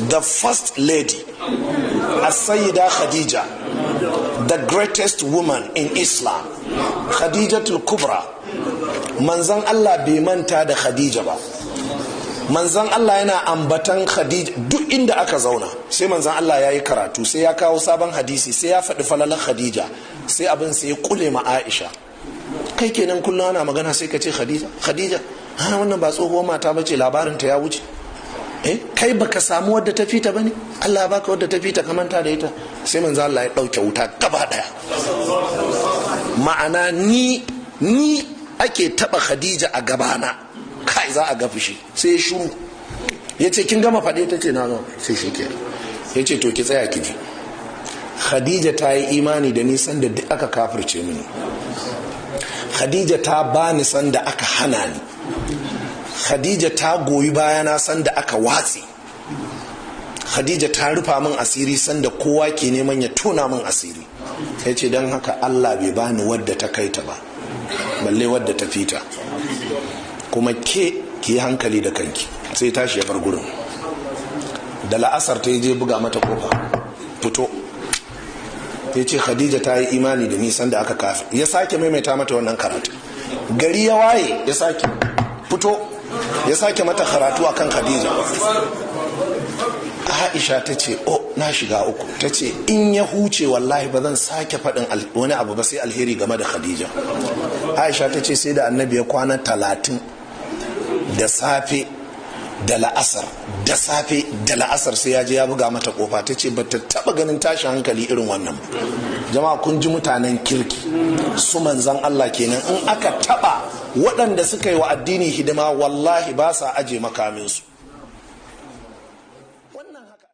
the first lady, As-Sayyida Khadija, the greatest woman in Islam, Khadijatul Kubra. Manzon Allah bai manta da Khadija ba. Manzon Allah yana ambatan Khadija duk inda aka zauna. Sai manzon Allah ya yi karatu, sai ya kawo sabon hadisi, sai ya faɗi falalar Khadija, sai abin sai ya kule ma Aisha. Kai kenan kullum ana magana sai ka ce Khadija, wannan ba tsohuwar mata bace, labarinta ya wuce. Kai baka samu wadda ta fita bane? Allah ya baka wadda ta fita ka manta da ita. Sai manzo Allah ya dauke wuta gaba daya. Ma'ana ni ake taba Khadija a gabana, kai za a ga fushi. Sai ya shuru, yace kin gama fade? Ta ce na gama. Sai shi ke yace to ki tsaya ki ji. Khadija ta yi imani da ni sanda duk aka kafirce mini. Khadija ta bani sanda aka hana ni. Khadija ta goyi bayana sanda aka watsi. Khadija ta rufa min asiri sanda kowa ke neman ya tona min asiri. Ya ce don haka Allah bai bani wadda ta kaita ba, balle wadda ta fita. Kuma ki yi hankali da kanki. Sai tashi ya bar gurin. Da la'asar ta je buga mata kofa, fito. Ya ce Khadija ta yi imani da nisan da aka kafi. Ya sake maimaita mata wannan karatu. Gari ya waye, ya sake fito, ya sake mata karatu akan Khadija. Aisha ta ce na shiga uku. Ta ce in ya huce wallahi ba zan sake faɗin wani abu ba sai alheri game da Khadija. Aisha ta ce sai da annabi ya kwana 30 da safe da la'asar, da safe da la'asar sai ya je ya buga mata kofa. Ta ce ba ta taba ganin tashin hankali irin wannan. Jama'a kun ji mutanen kirki, su manzan Allah kenan. In aka taba waɗanda suka yi wa addini hidima wallahi ba sa aje makaminsu.